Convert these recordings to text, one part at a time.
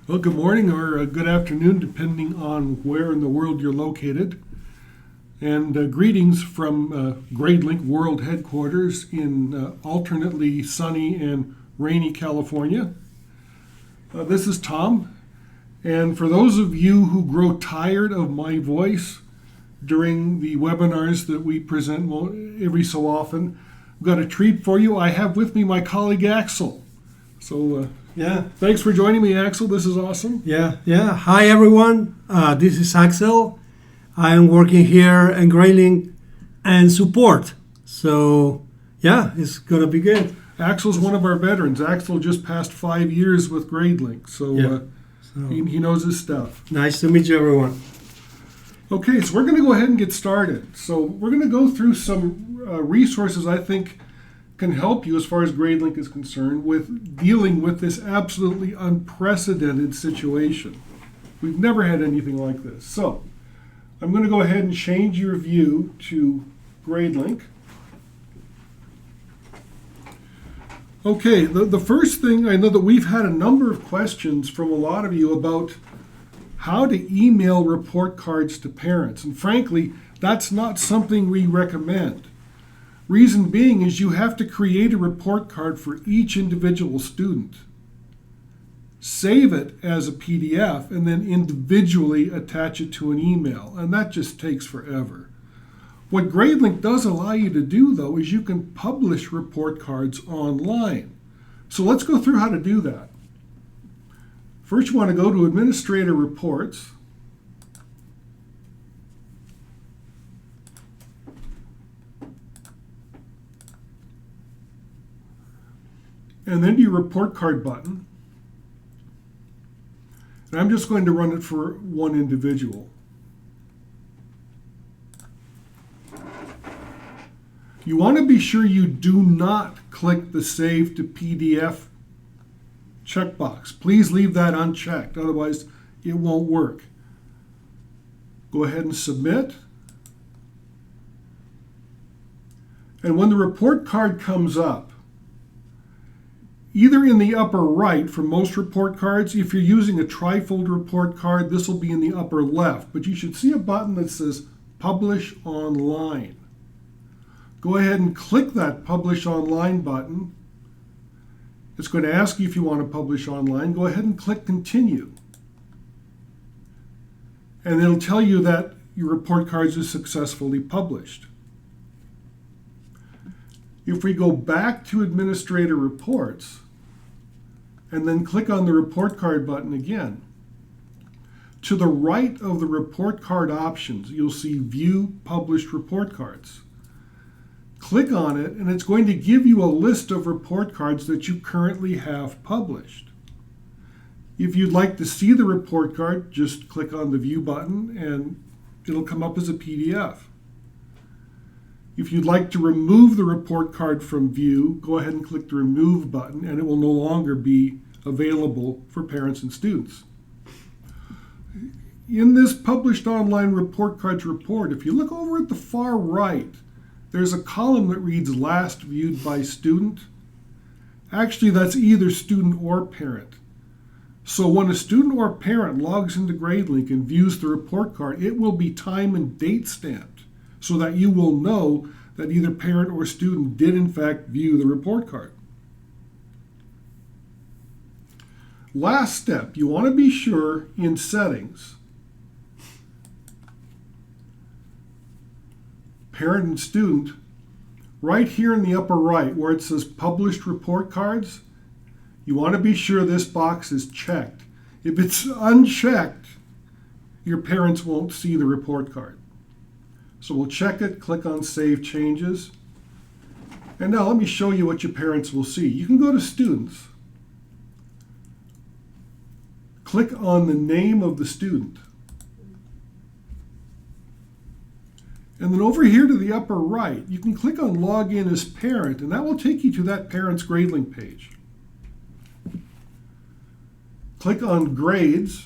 Well, good morning or good afternoon, depending on where in the world you're located. And greetings from Gradelink World Headquarters in alternately sunny and rainy California. This is Tom. And for those of you who grow tired of my voice during the webinars that we present every so often, I've got a treat for you. I have with me my colleague Axel. So thanks for joining me, Axel. This is awesome. Yeah. Hi, everyone. This is Axel. I am working here in Gradelink and support. So, it's going to be good. Axel's one of our veterans. Axel just passed 5 years with Gradelink, so he knows his stuff. Nice to meet you, everyone. Okay, so we're going to go ahead and get started. So we're going to go through some resources I think can help you as far as Gradelink is concerned with dealing with this absolutely unprecedented situation. We've never had anything like this. So I'm going to go ahead and change your view to Gradelink. Okay, the first thing, I know that we've had a number of questions from a lot of you about how to email report cards to parents. And frankly, that's not something we recommend. Reason being is you have to create a report card for each individual student, save it as a PDF, and then individually attach it to an email. And that just takes forever. What Gradelink does allow you to do, though, is you can publish report cards online. So let's go through how to do that. First, you want to go to Administrator Reports. And then to your report card button. And I'm just going to run it for one individual. You want to be sure you do not click the Save to PDF checkbox. Please leave that unchecked, otherwise it won't work. Go ahead and submit. And when the report card comes up, either in the upper right for most report cards, if you're using a trifold report card, this will be in the upper left, but you should see a button that says Publish Online. Go ahead and click that Publish Online button. It's going to ask you if you want to publish online. Go ahead and click Continue. And it'll tell you that your report cards are successfully published. If we go back to Administrator Reports, and then click on the report card button again, to the right of the report card options, you'll see View Published Report Cards. Click on it, and it's going to give you a list of report cards that you currently have published. If you'd like to see the report card, just click on the View button, and it'll come up as a PDF. If you'd like to remove the report card from view, go ahead and click the Remove button, and it will no longer be available for parents and students. In this Published Online Report Cards report, if you look over at the far right, there's a column that reads Last Viewed by Student. Actually, that's either student or parent. So when a student or parent logs into Gradelink and views the report card, it will be time and date stamped, so that you will know that either parent or student did in fact view the report card. Last step, you want to be sure in Settings, Parent and Student, right here in the upper right where it says Published Report Cards, you want to be sure this box is checked. If it's unchecked, your parents won't see the report card. So we'll check it, click on Save Changes. And now let me show you what your parents will see. You can go to Students. Click on the name of the student. And then over here to the upper right, you can click on Login as Parent, and that will take you to that parent's Gradelink page. Click on Grades,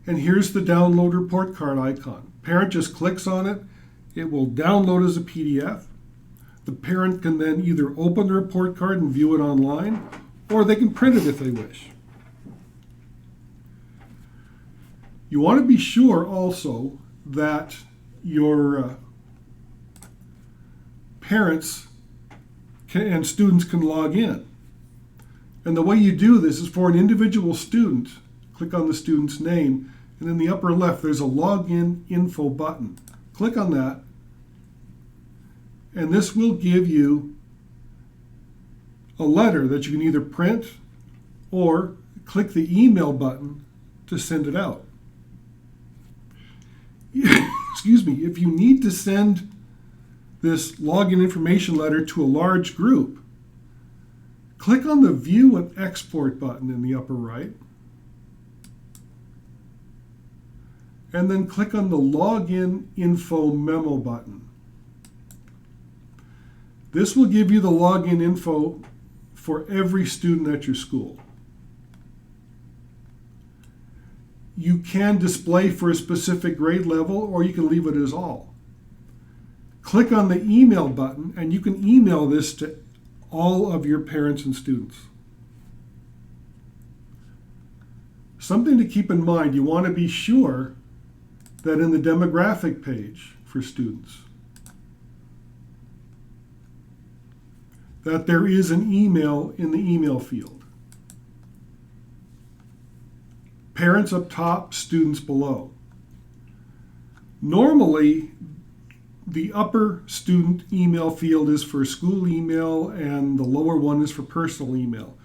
and here's the Download Report Card icon. Parent just clicks on it. It will download as a PDF. The parent can then either open the report card and view it online, or they can print it if they wish. You want to be sure also that your parents and students can log in. And the way you do this is for an individual student, click on the student's name, and in the upper left there's a login info button. Click on that, and this will give you a letter that you can either print or click the email button to send it out. Excuse me, if you need to send this login information letter to a large group, click on the View and Export button in the upper right, and then click on the Login Info Memo button. This will give you the login info for every student at your school. You can display for a specific grade level, or you can leave it as all. Click on the email button and you can email this to all of your parents and students. Something to keep in mind, you want to be sure that in the demographic page for students, that there is an email in the email field. Parents up top, students below. Normally, the upper student email field is for school email and the lower one is for personal email.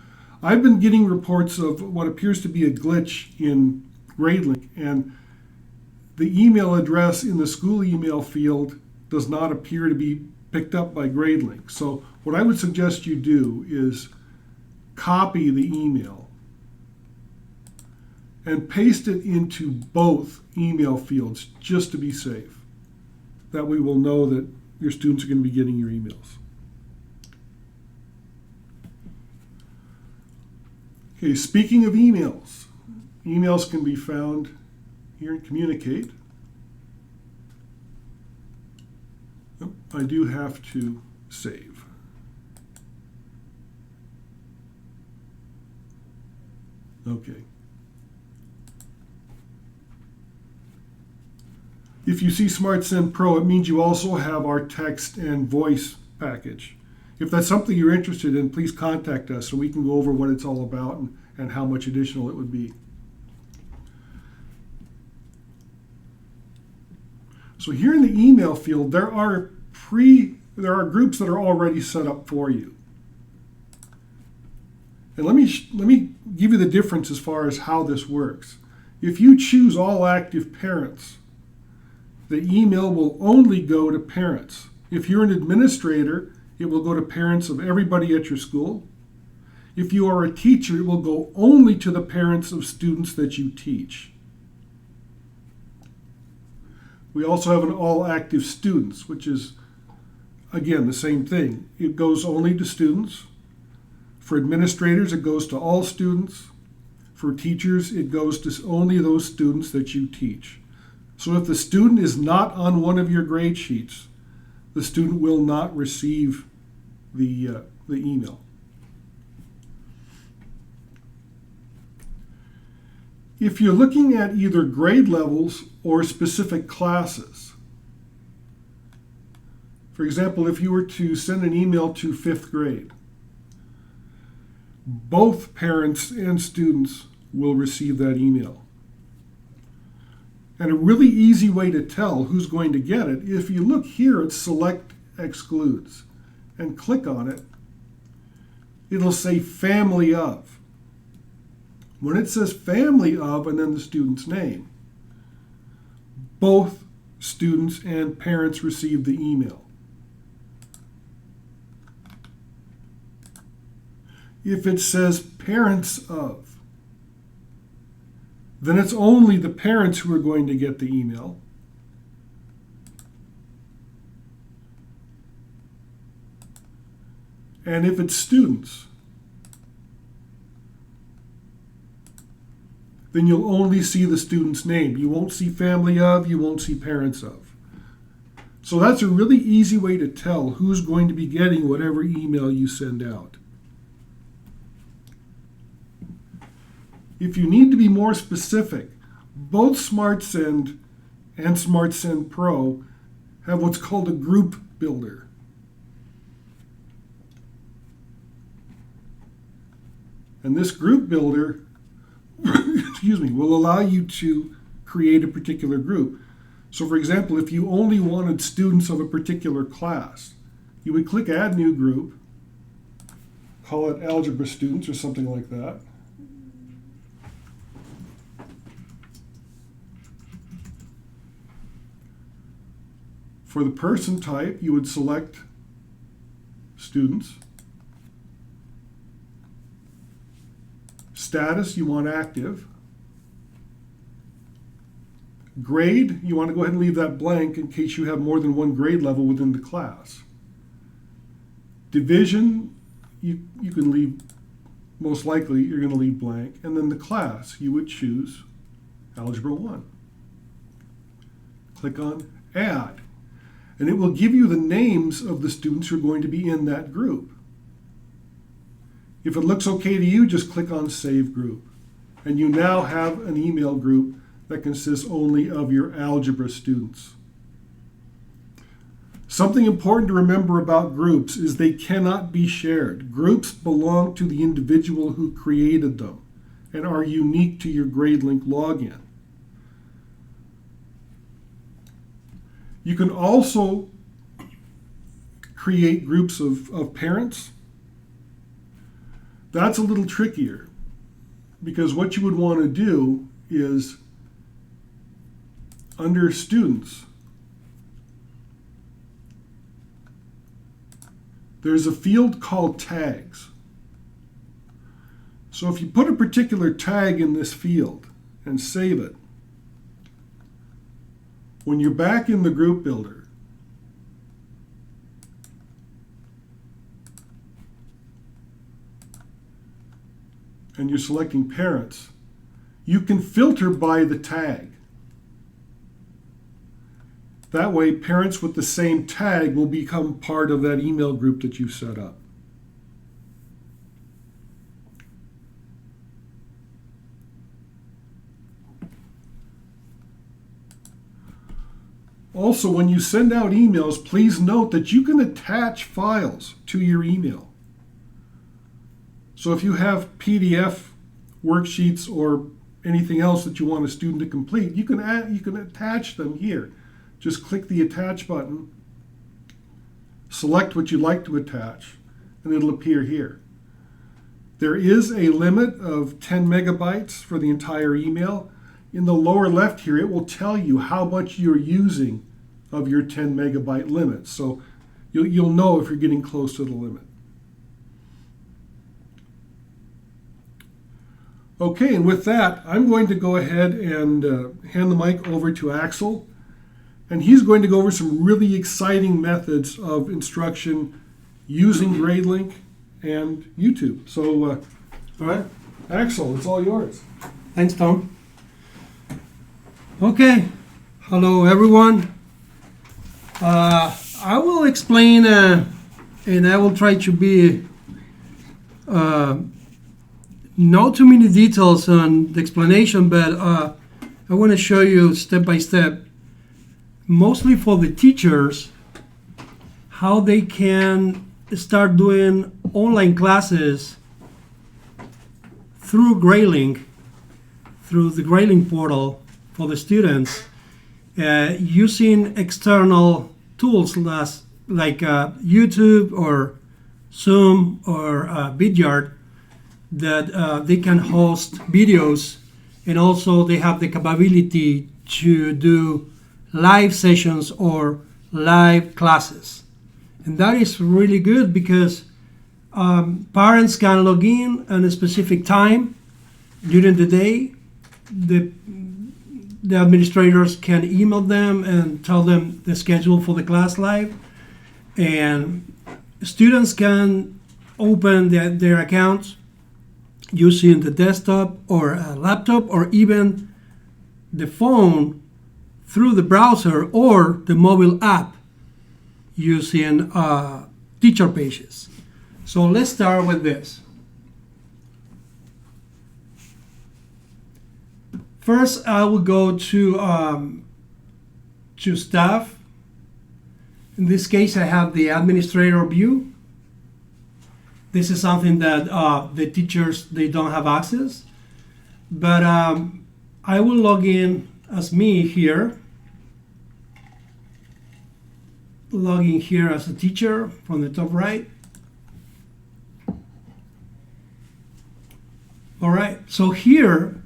I've been getting reports of what appears to be a glitch in Gradelink, and the email address in the school email field does not appear to be picked up by Gradelink. So what I would suggest you do is copy the email and paste it into both email fields just to be safe. That way we'll know that your students are going to be getting your emails. Okay, speaking of emails, emails can be found here in Communicate. Oh, I do have to save. Okay. If you see SmartSend Pro, it means you also have our text and voice package. If that's something you're interested in, please contact us so we can go over what it's all about and how much additional it would be. So here in the email field, there are groups that are already set up for you. And let me give you the difference as far as how this works. If you choose all active parents, the email will only go to parents. If you're an administrator, it will go to parents of everybody at your school. If you are a teacher, it will go only to the parents of students that you teach. We also have an all active students, which is, again, the same thing. It goes only to students. For administrators, it goes to all students. For teachers, it goes to only those students that you teach. So if the student is not on one of your grade sheets, the student will not receive the email. If you're looking at either grade levels or specific classes, for example, if you were to send an email to 5th grade, both parents and students will receive that email. And a really easy way to tell who's going to get it, if you look here at Select Excludes and click on it, it'll say Family of. When it says Family of and then the student's name, both students and parents receive the email. If it says Parents of, then it's only the parents who are going to get the email. And if it's students, then you'll only see the student's name. You won't see family of, you won't see parents of. So that's a really easy way to tell who's going to be getting whatever email you send out. If you need to be more specific, both SmartSend and SmartSend Pro have what's called a group builder. And this group builder excuse me, will allow you to create a particular group. So for example, if you only wanted students of a particular class, you would click Add New Group, call it Algebra Students or something like that. For the person type, you would select Students. Status, you want active. Grade, you want to go ahead and leave that blank in case you have more than one grade level within the class. Division, you can leave, most likely you're going to leave blank. And then the class, you would choose Algebra 1. Click on Add. And it will give you the names of the students who are going to be in that group. If it looks okay to you, just click on Save Group. And you now have an email group that consists only of your algebra students. Something important to remember about groups is they cannot be shared. Groups belong to the individual who created them and are unique to your Gradelink login. You can also create groups of parents. That's a little trickier because what you would want to do is under students, there's a field called tags. So if you put a particular tag in this field and save it, when you're back in the group builder, and you're selecting parents, you can filter by the tag. That way, parents with the same tag will become part of that email group that you set up. Also, when you send out emails, please note that you can attach files to your email. So if you have PDF worksheets or anything else that you want a student to complete, you can attach them here. Just click the Attach button, select what you'd like to attach, and it'll appear here. There is a limit of 10 megabytes for the entire email. In the lower left here, it will tell you how much you're using of your 10 megabyte limit. So you'll know if you're getting close to the limit. Okay, and with that, I'm going to go ahead and hand the mic over to Axel, and he's going to go over some really exciting methods of instruction using Gradelink and YouTube. So, All right. Axel, it's all yours. Thanks, Tom. Okay. Hello, everyone. I will explain, and I will try to be not too many details on the explanation, but I want to show you step by step, mostly for the teachers, how they can start doing online classes through Gradelink, through the Gradelink portal for the students, using external tools like YouTube or Zoom or Vidyard, that they can host videos, and also they have the capability to do live sessions or live classes. And that is really good because parents can log in at a specific time during the day. The administrators can email them and tell them the schedule for the class live, and students can open their accounts using the desktop or a laptop or even the phone through the browser or the mobile app using teacher pages. So let's start with this. First, I will go to staff. In this case, I have the administrator view. This is something that the teachers, they don't have access. But I will log in as me here. Log in here as a teacher from the top right. All right, so here,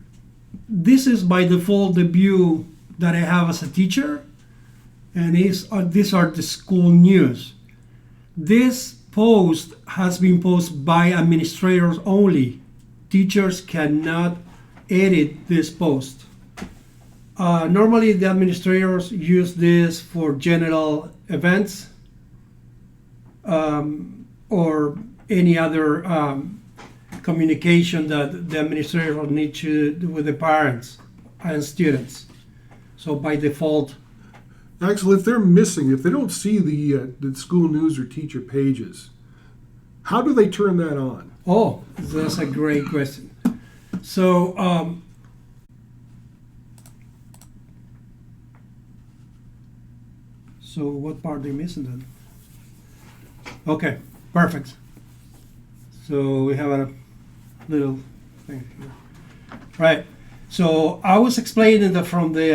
this is by default the view that I have as a teacher, and these are the school news. This post has been posted by administrators only. Teachers cannot edit this post. Normally, the administrators use this for general events or any other communication that the administrator will need to do with the parents and students. So by default, Actually, if they're missing, if they don't see the school news or teacher pages, how do they turn that on? oh, that's a great question. So so what part are you missing then? Okay, perfect. So we have a little thing here. Right. So I was explaining that from the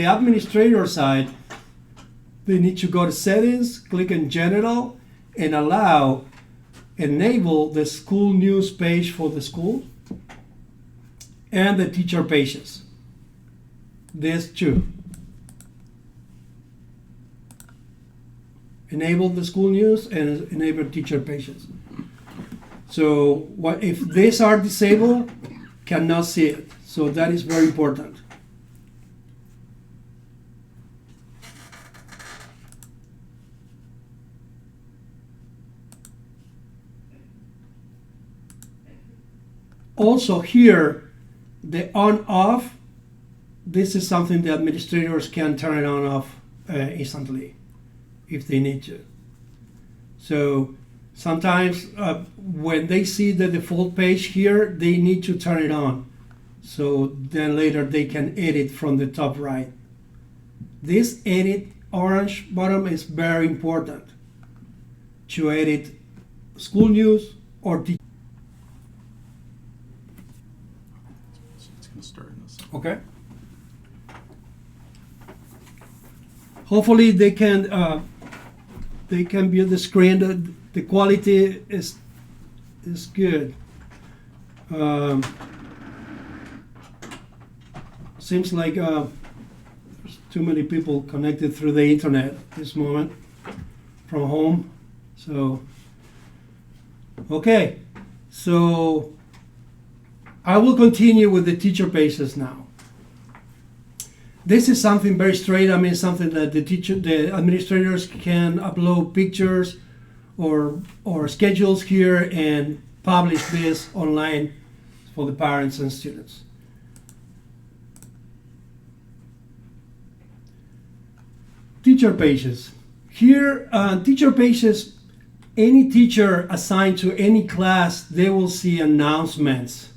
administrator side, they need to go to settings, click on general, and enable the school news page for the school and the teacher pages. These two. Enable the school news and enable teacher pages. So what if these are disabled, cannot see it. So that is very important. Also here, the on-off, this is something the administrators can turn it on off instantly if they need to. So sometimes when they see the default page here, they need to turn it on. So then later they can edit from the top right. This edit orange button is very important to edit school news or teacher. It's going to start in a second. Okay. Hopefully they can view the screen. The quality is good. Seems like there's too many people connected through the internet this moment from home. So okay, so I will continue with the teacher pages now. This is something very straight. I mean, something that the administrators can upload pictures or schedules here and publish this online for the parents and students. Teacher pages. Here, teacher pages, any teacher assigned to any class, they will see announcements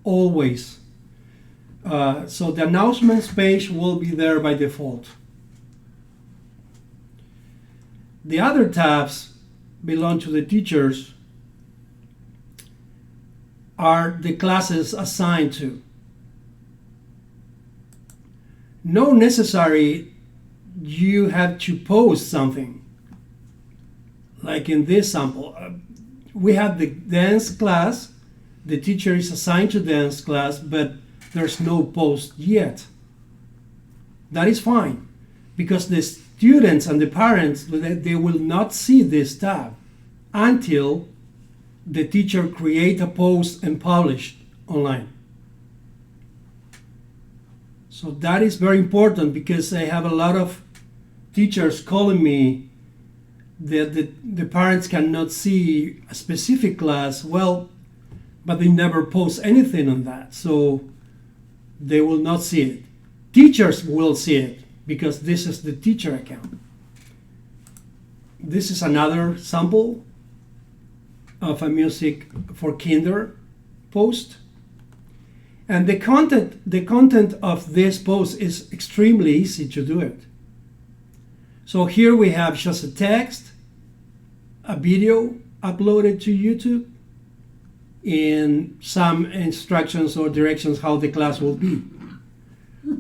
always. So the announcements page will be there by default. The other tabs belong to the teachers are the classes assigned to. No necessary you have to post something. Like in this sample, we have the dance class, the teacher is assigned to dance class, but there's no post yet. That is fine, because the students and the parents, they will not see this tab until the teacher create a post and publish online. So that is very important, because I have a lot of teachers calling me that the parents cannot see a specific class, well, but they never post anything on that. So they will not see it. Teachers will see it because this is the teacher account. This is another sample of a music for kinder post. And the content of this post is extremely easy to do it. So here we have just a text, a video uploaded to YouTube, and some instructions or directions how the class will be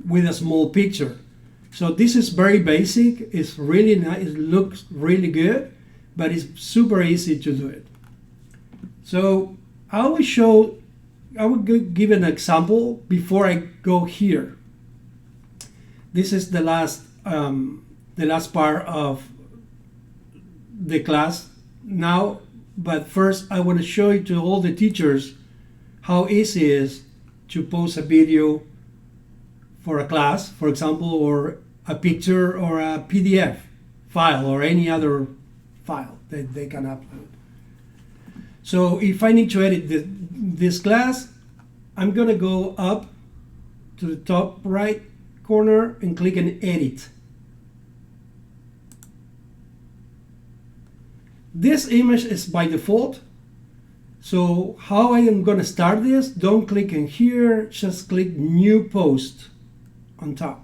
with a small picture. So this is very basic. It's really nice. It looks really good, but it's super easy to do it. So I will give an example before I go here. This is the last part of the class now, but first I want to show you to all the teachers how easy it is to post a video for a class, for example, or a picture or a PDF file or any other file that they can upload. So if I need to edit this class, I'm gonna go up to the top right corner and click on Edit. This image is by default. So how I am gonna start this, don't click in here, just click New Post on top.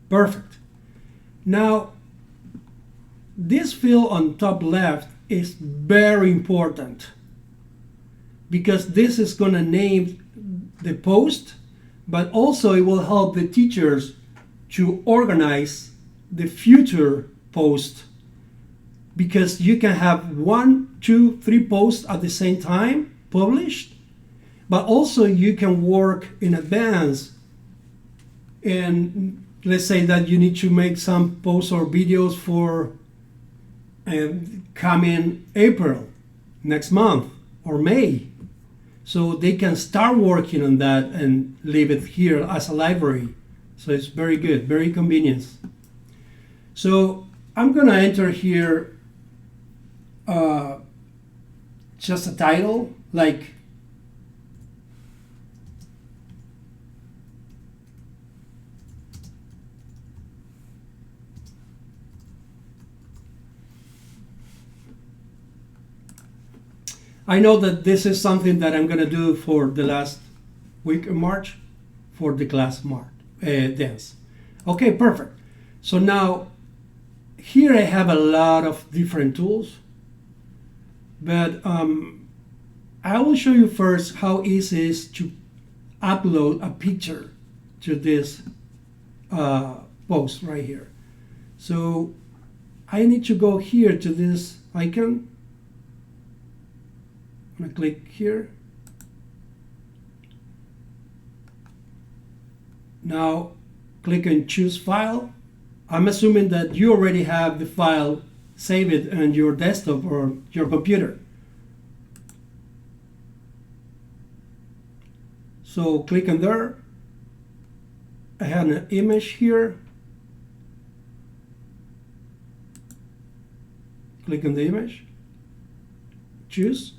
Perfect. Now, this field on top left is very important because this is going to name the post, but also it will help the teachers to organize the future post, because you can have 1, 2, 3 posts at the same time published, but also you can work in advance. And let's say that you need to make some posts or videos for coming April, next month, or May. So they can start working on that and leave it here as a library. So it's very good, very convenient. So I'm gonna enter here just a title, like I know that this is something that I'm going to do for the last week in March for the class dance. Okay, perfect. So now here I have a lot of different tools, but I will show you first how easy it is to upload a picture to this post right here. So I need to go here to this icon. I'm going to click here. Now click on Choose File. I'm assuming that you already have the file saved on your desktop or your computer. So click on there. I have an image here. Click on the image. Choose.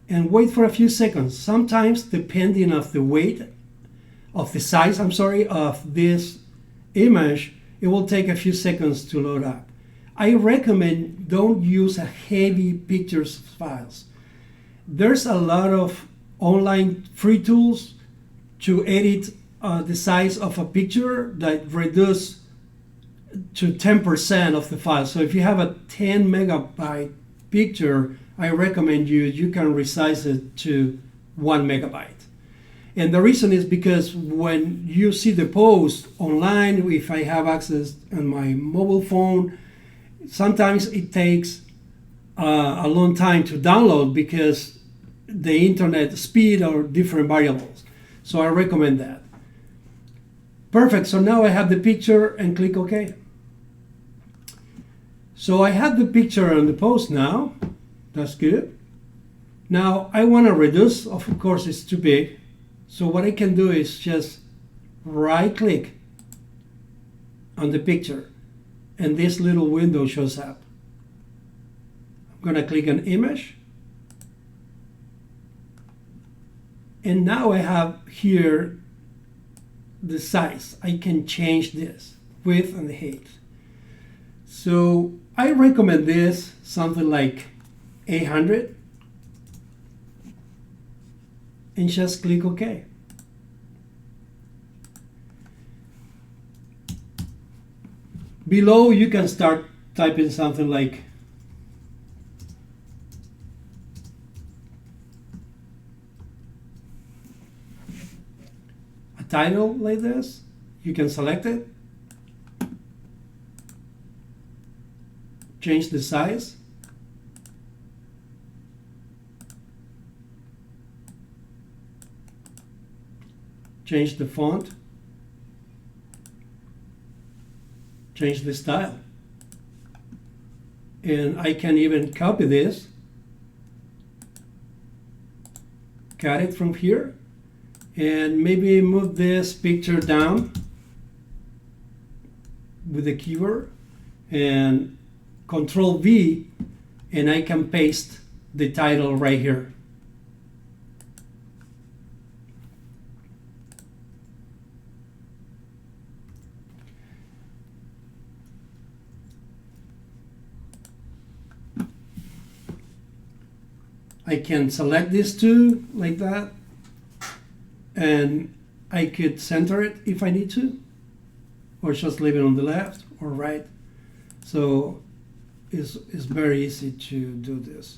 And wait for a few seconds. Sometimes, depending of the weight, of the size, of this image, it will take a few seconds to load up. I recommend don't use a heavy pictures files. There's a lot of online free tools to edit the size of a picture that reduce to 10% of the file. So if you have a 10 megabyte picture, I recommend you can resize it to 1 megabyte. And the reason is because when you see the post online, if I have access on my mobile phone, sometimes it takes a long time to download because the internet speed or different variables. So I recommend that. Perfect, so now I have the picture and click OK. So I have the picture on the post now. That's good. Now I want to reduce, of course it's too big. So what I can do is just right click on the picture and this little window shows up. I'm going to click on image. And now I have here the size. I can change this width and height. So I recommend this something like 800. and just click OK. Below, you can start typing something like a title like this. You can select it, change the size, change the font, change the style. And I can even copy this, cut it from here, and maybe move this picture down with the keyboard and Control V, and I can paste the title right here. I can select these two like that, and I could center it if I need to, or just leave it on the left or right. So it's very easy to do this.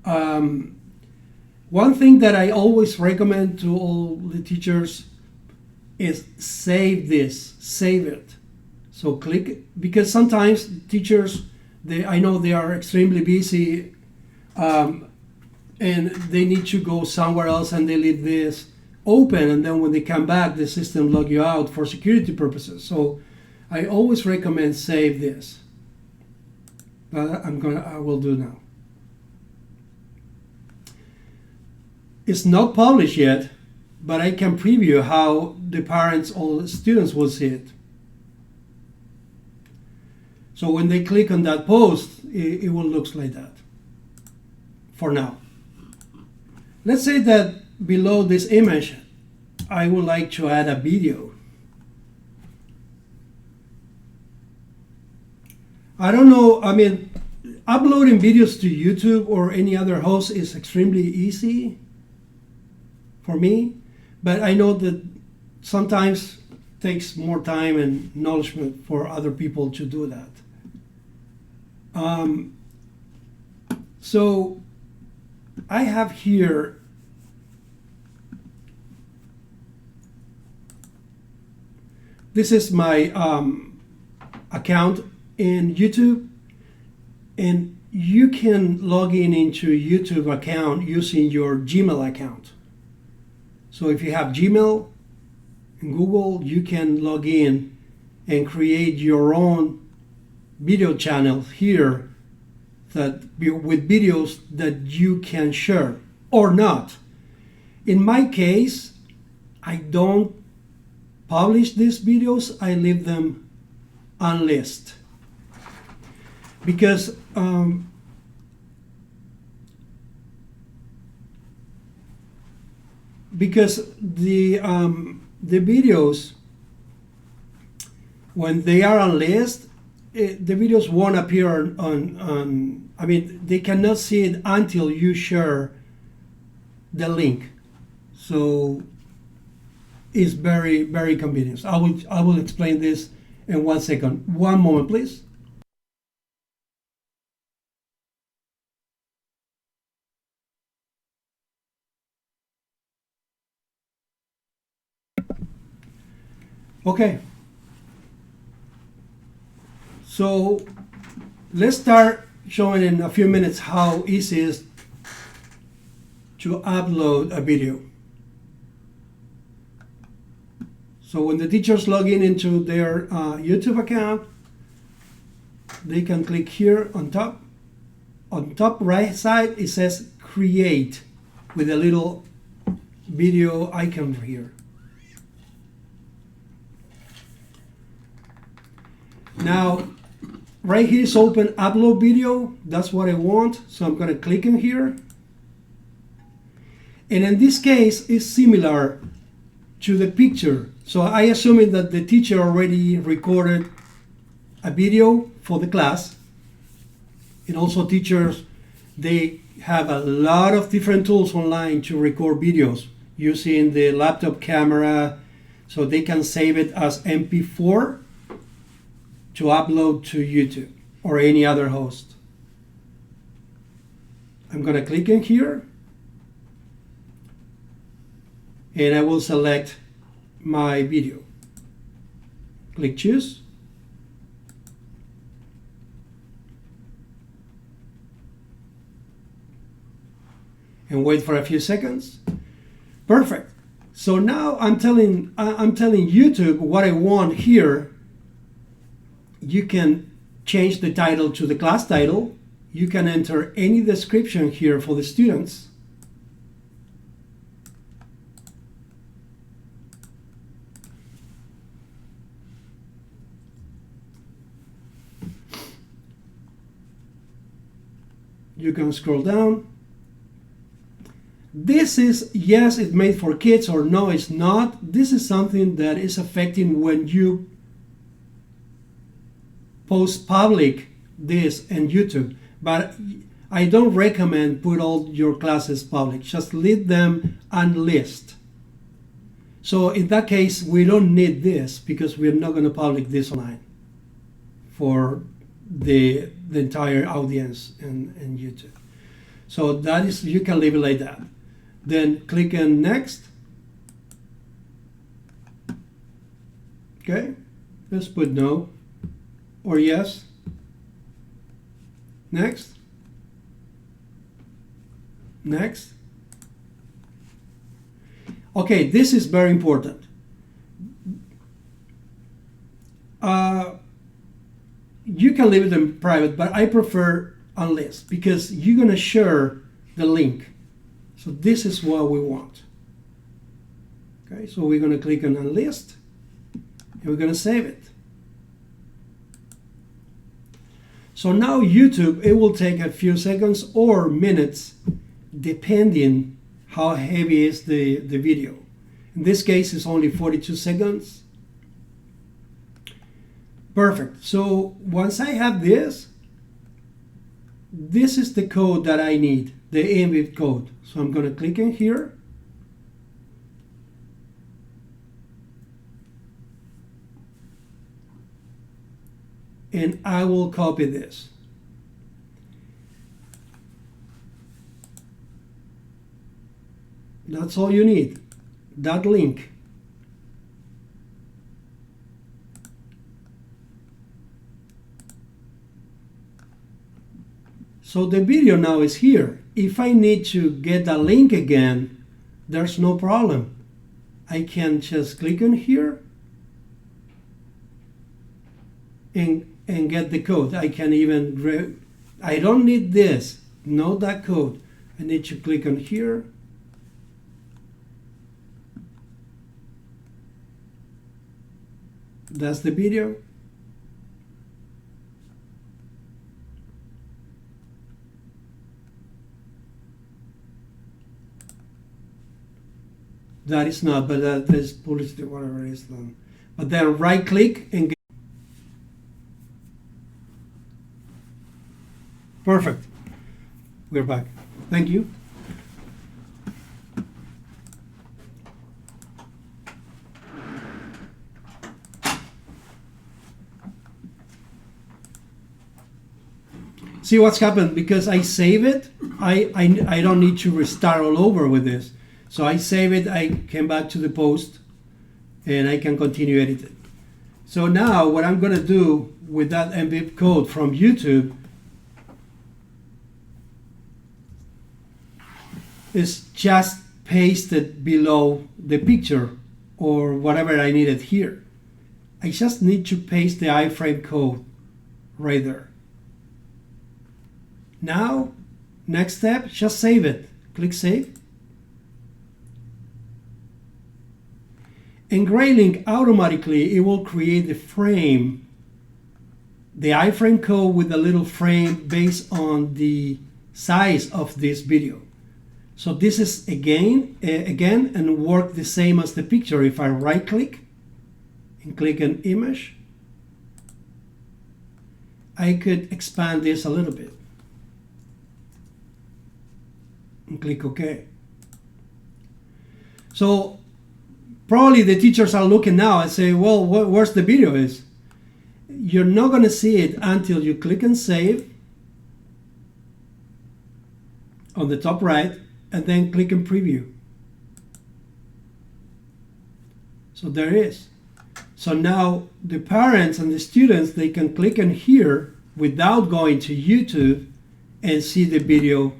One thing that I always recommend to all the teachers is save this, save it. So click, because sometimes teachers, I know they are extremely busy, and they need to go somewhere else and they leave this open, and then when they come back, the system log you out for security purposes. So I always recommend save this. But I will do now. It's not published yet, but I can preview how the parents or the students will see it. So when they click on that post, it will look like that for now. Let's say that below this image, I would like to add a video. I don't know, I mean, uploading videos to YouTube or any other host is extremely easy for me, but I know that sometimes it takes more time and knowledge for other people to do that. So I have here this is my account in YouTube, and you can log in into YouTube account using your Gmail account. So if you have Gmail and Google, you can log in and create your own video channel here that with videos that you can share or not. In my case, I don't publish these videos, I leave them unlisted. Because the videos, when they are unlisted, the videos won't appear on, I mean, they cannot see it until you share the link. So it's very, very convenient. I will explain this in 1 second. One moment, please. Okay. So let's start showing in a few minutes how easy it is to upload a video. So when the teachers log in into their YouTube account, they can click here on top. On top right side, it says create with a little video icon here. Now, right here is open upload video. That's what I want. So I'm going to click in here. And in this case, it's similar to the picture. So I assume that the teacher already recorded a video for the class. And also teachers They have a lot of different tools online to record videos using the laptop camera, so they can save it as MP4 to upload to YouTube or any other host. I'm going to click in here and I will select my video. Click choose. And wait for a few seconds. Perfect. So now I'm telling YouTube what I want here. You can change the title to the class title. You can enter any description here for the students. You can scroll down. This is, yes, it's made for kids, or no, it's not. This is something that is affecting when you post public this in YouTube. But I don't recommend put all your classes public. Just leave them unlisted. So in that case, we don't need this because we're not going to publish this online for the entire audience in YouTube. So that is, you can leave it like that. Then click on next. Okay, let's put no or yes. Next. Next. Okay, this is very important. You can leave it in private, but I prefer unlist because you're going to share the link. So this is what we want. Okay, so we're going to click on unlist and we're going to save it. So now YouTube, it will take a few seconds or minutes depending how heavy is the video. In this case, it's only 42 seconds. Perfect. So once I have this, this is the code that I need, the embed code. So I'm going to click in here. And I will copy this. That's all you need, that link. So the video now is here. If I need to get the link again, there's no problem. I can just click on here and get the code. I can even, I don't need this, not that code. I need to click on here. That's the video. That is not, but that is publicity, whatever it is. But then right click and get. Perfect. We're back. Thank you. See what's happened? Because I save it, I don't need to restart all over with this. So I save it, I came back to the post, and I can continue editing. So now what I'm going to do with that embed code from YouTube is just paste it below the picture or whatever I needed here. I just need to paste the iframe code right there. Now, next step, just save it. Click Save. In Gradelink, automatically it will create the frame, the iframe code with a little frame based on the size of this video. So this is again and work the same as the picture. If I right click and click on image, I could expand this a little bit. and click OK. So probably the teachers are looking now and say, well, where's the video is? You're not going to see it until you click and save on the top right, and then click and preview. So there it is. So now the parents and the students, they can click on here without going to YouTube and see the video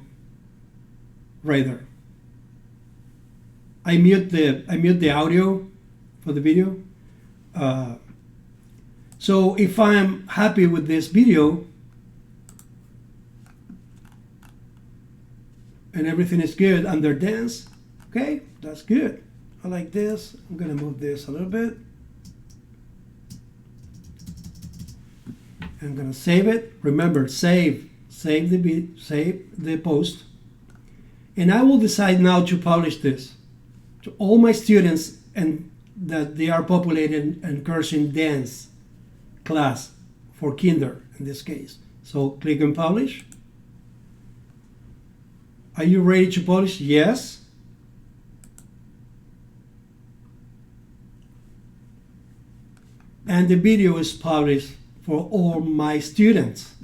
right there. I mute the audio for the video. So if I'm happy with this video and everything is good under dance, okay, that's good. I like this. I'm gonna move this a little bit. I'm gonna save it. Remember, save the post, and I will decide now to publish this to all my students, and that they are populated and cursing dance class for kinder in this case. So click on publish. Are you ready to publish? Yes. And the video is published for all my students.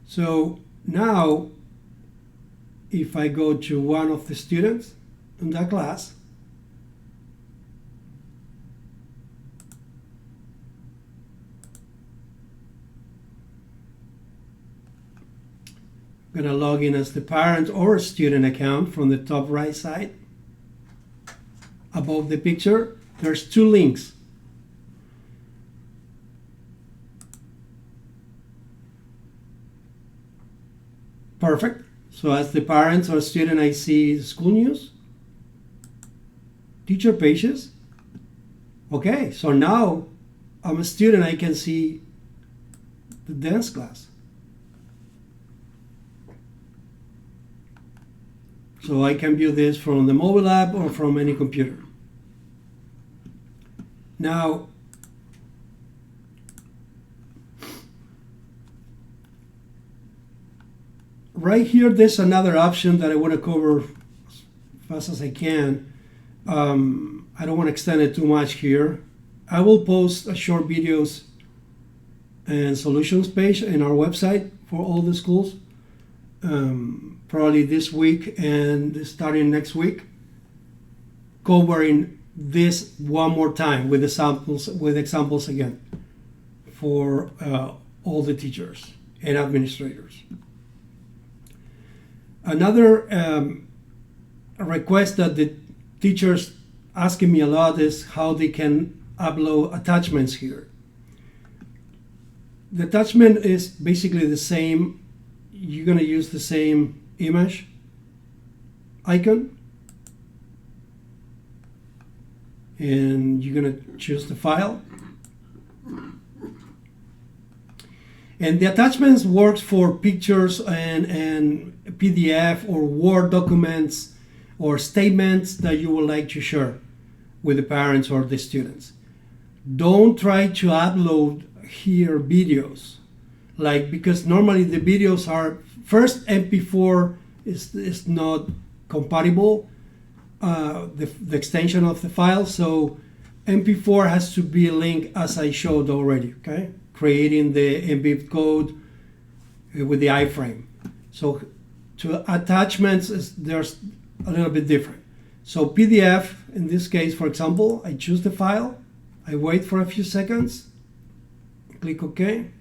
So now, if I go to one of the students in that class, I'm going to log in as the parent or student account from the top right side. Above the picture, there's two links. Perfect. So as the parent or student, I see school news, teacher pages. Okay, so now I'm a student, I can see the dance class. So I can view this from the mobile app or from any computer. Now, right here, there's another option that I want to cover as fast as I can. I don't want to extend it too much here. I will post a short videos and solutions page in our website for all the schools. Probably this week and starting next week, covering this one more time with examples again for all the teachers and administrators. Another request that the teachers asking me a lot is how they can upload attachments here. The attachment is basically the same. You're going to use the same image icon, and you're going to choose the file. And the attachments works for pictures and PDF or Word documents or statements that you would like to share with the parents or the students. Don't try to upload here videos, because normally the videos are first MP4 is not compatible, the extension of the file, so MP4 has to be linked as I showed already, okay? Creating the embed code with the iframe. So to attachments, there's a little bit different. So PDF, in this case, for example, I choose the file, I wait for a few seconds, click OK.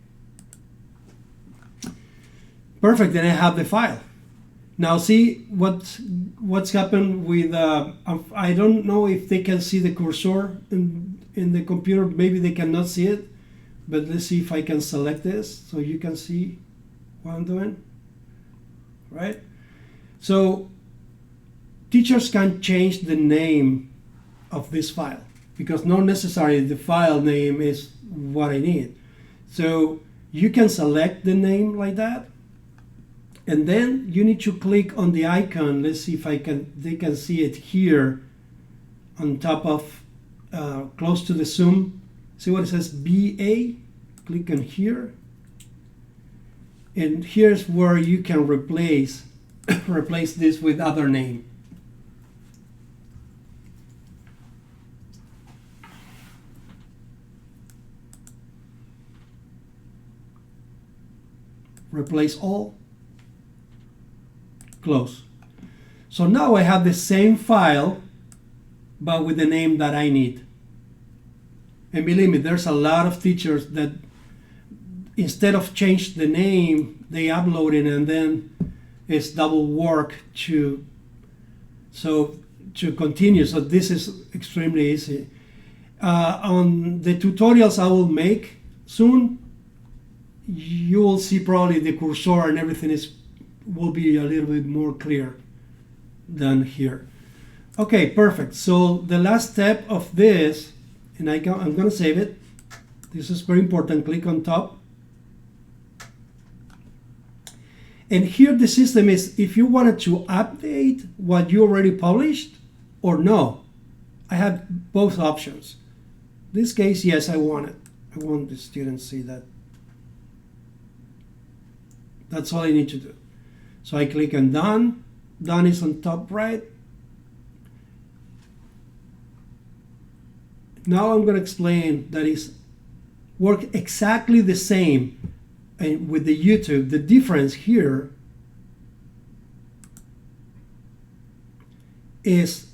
Perfect, then I have the file. Now see what's happened with, I don't know if they can see the cursor in the computer, maybe they cannot see it, but let's see if I can select this so you can see what I'm doing, right? So teachers can change the name of this file because not necessarily the file name is what I need. So you can select the name like that, and then you need to click on the icon. Let's see if they can see it here on top of, close to the Zoom. See what it says, BA? Click on here. And here's where you can replace replace this with other name. Replace all, close. So now I have the same file, but with the name that I need. And believe me, there's a lot of teachers that instead of change the name, they upload it and then it's double work to continue. So this is extremely easy. On the tutorials I will make soon, you will see probably the cursor and everything will be a little bit more clear than here. Okay, perfect. So the last step of this, and I'm going to save it. This is very important. Click on top. And here the system is if you wanted to update what you already published or no. I have both options. In this case, yes, I want it. I want the students to see that. That's all I need to do. So I click on done. Done is on top right. Now I'm going to explain that it's work exactly the same and with the YouTube. The difference here is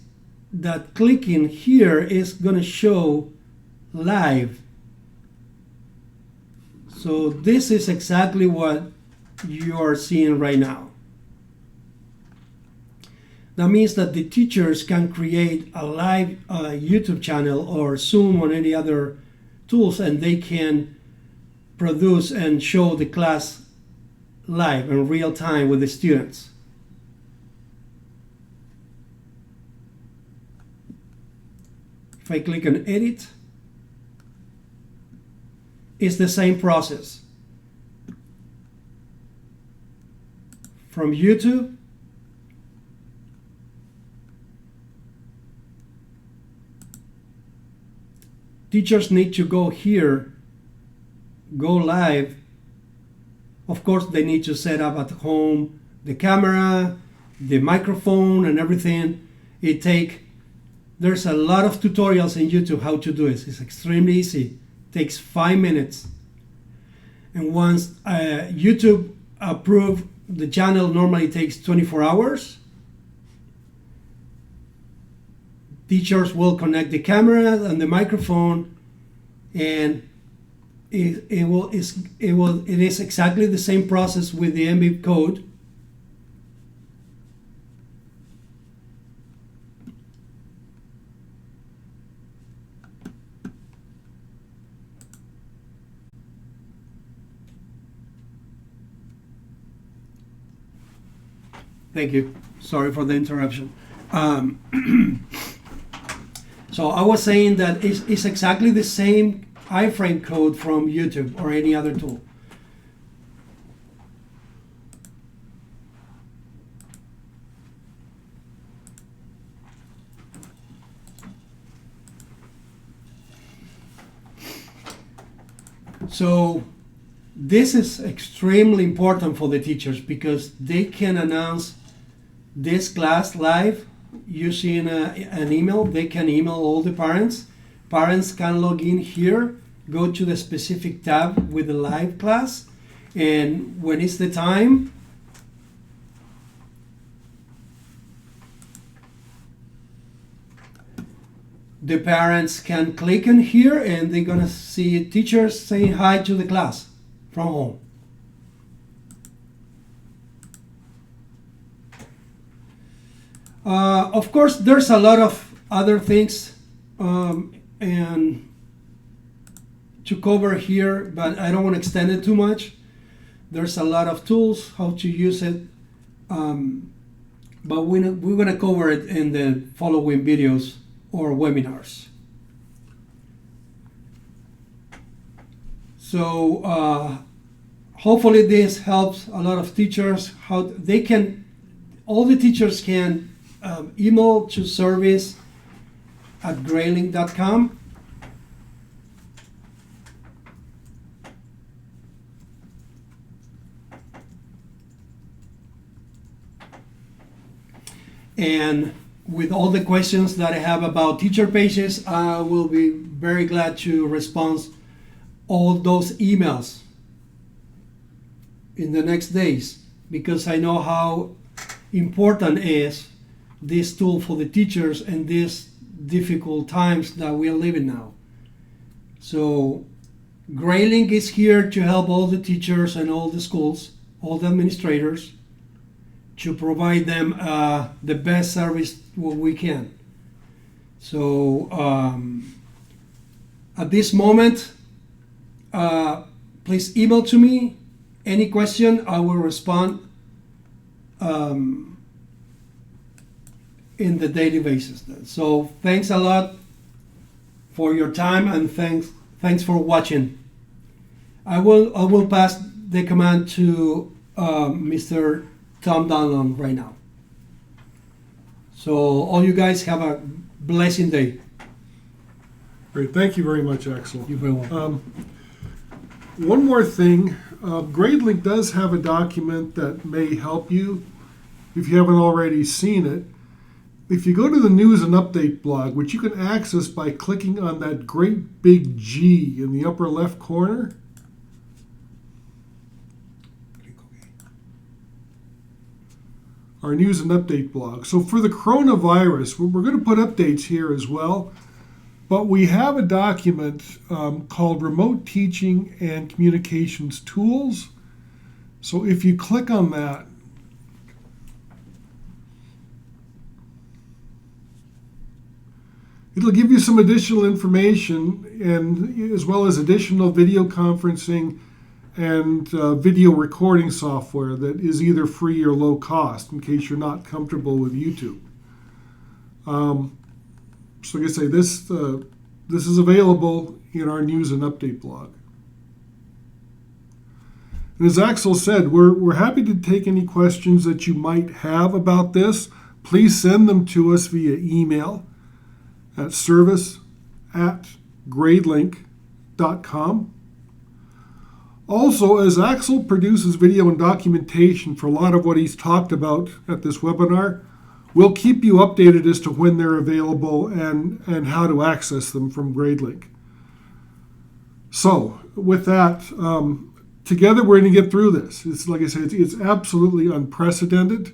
that clicking here is going to show live. So this is exactly what you are seeing right now. That means that the teachers can create a live YouTube channel or Zoom or any other tools, and they can produce and show the class live in real time with the students. If I click on edit, it's the same process. From YouTube, teachers need to go here, go live. Of course, they need to set up at home the camera, the microphone, and everything. There's a lot of tutorials in YouTube how to do it. It's extremely easy. It takes 5 minutes. And once YouTube approves the channel, normally takes 24 hours. Teachers will connect the camera and the microphone, and it is exactly the same process with the MB code. Thank you. Sorry for the interruption. So I was saying that it's exactly the same iframe code from YouTube or any other tool. So this is extremely important for the teachers because they can announce this class live using an email. They can email all the parents. Parents can log in here, go to the specific tab with the live class, and when it's the time, the parents can click in here and they're gonna see teachers saying hi to the class from home. Of course, there's a lot of other things and to cover here, but I don't want to extend it too much. There's a lot of tools, how to use it, but we're going to cover it in the following videos or webinars. So hopefully this helps a lot of teachers. All the teachers can email to service@gradelink.com. And with all the questions that I have about teacher pages, I will be very glad to respond all those emails in the next days, because I know how important is this tool for the teachers in these difficult times that we are living now. So Gradelink is here to help all the teachers and all the schools, all the administrators, to provide them the best service what we can. So at this moment, please email to me any question. I will respond in the daily basis. So thanks a lot for your time, and thanks for watching. I will pass the command to Mr. Tom Donlon right now. So all you guys have a blessing day. Great. Thank you very much, Axel. You're very welcome. One more thing. Gradelink does have a document that may help you if you haven't already seen it. If you go to the News and Update blog, which you can access by clicking on that great big G in the upper left corner, our News and Update blog. So for the coronavirus, we're going to put updates here as well, but we have a document called Remote Teaching and Communications Tools. So if you click on that, it'll give you some additional information, and as well as additional video conferencing and video recording software that is either free or low cost in case you're not comfortable with YouTube. So like I say, this is available in our News and Update blog. And as Axel said, we're happy to take any questions that you might have about this. Please send them to us via email at service@gradelink.com. Also, as Axel produces video and documentation for a lot of what he's talked about at this webinar, we'll keep you updated as to when they're available and how to access them from Gradelink. So, with that, together we're going to get through this. It's like I said, it's absolutely unprecedented.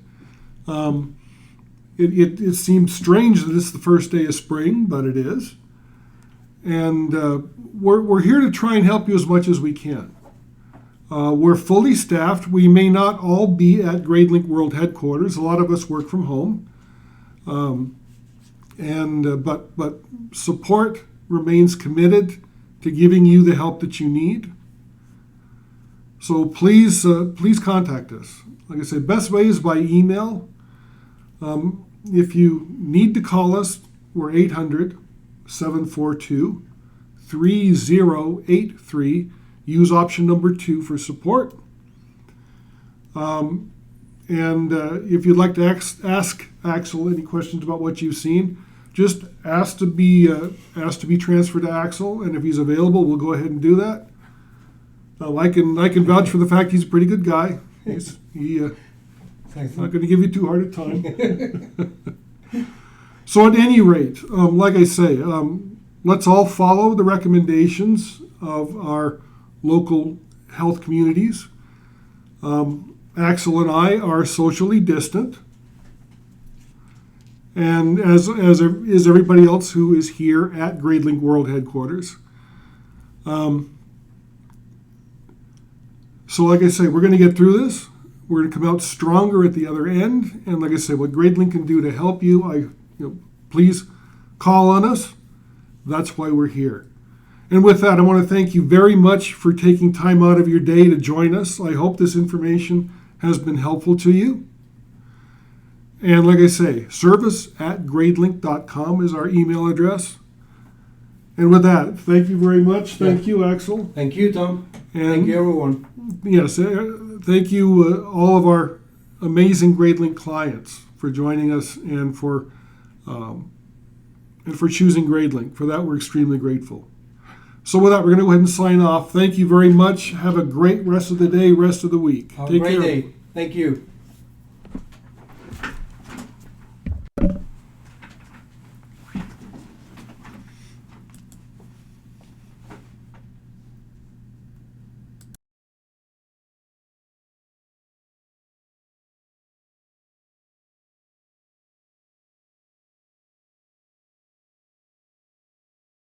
It seems strange that it's the first day of spring, but it is. And we're here to try and help you as much as we can. We're fully staffed. We may not all be at Gradelink World Headquarters. A lot of us work from home. But support remains committed to giving you the help that you need. So please contact us. Like I said, best way is by email. If you need to call us, we're 800-742-3083. Use option number 2 for support. If you'd like to ask Axel any questions about what you've seen, just ask to be transferred to Axel, and if he's available, we'll go ahead and do that. I can vouch for the fact he's a pretty good guy. He's not going to give you too hard a time. So at any rate, like I say, let's all follow the recommendations of our local health communities. Axel and I are socially distant, and as is everybody else who is here at Gradelink World Headquarters. So like I say, we're going to get through this. We're going to come out stronger at the other end. And like I say, what Gradelink can do to help you, please call on us. That's why we're here. And with that, I want to thank you very much for taking time out of your day to join us. I hope this information has been helpful to you. And like I say, service@gradelink.com is our email address. And with that, thank you very much. Thank you, Axel. Thank you, Tom. And thank you, everyone. Yes, thank you, all of our amazing Gradelink clients for joining us and for choosing Gradelink. For that, we're extremely grateful. So with that, we're going to go ahead and sign off. Thank you very much. Have a great rest of the day, rest of the week. Have a great day. Thank you.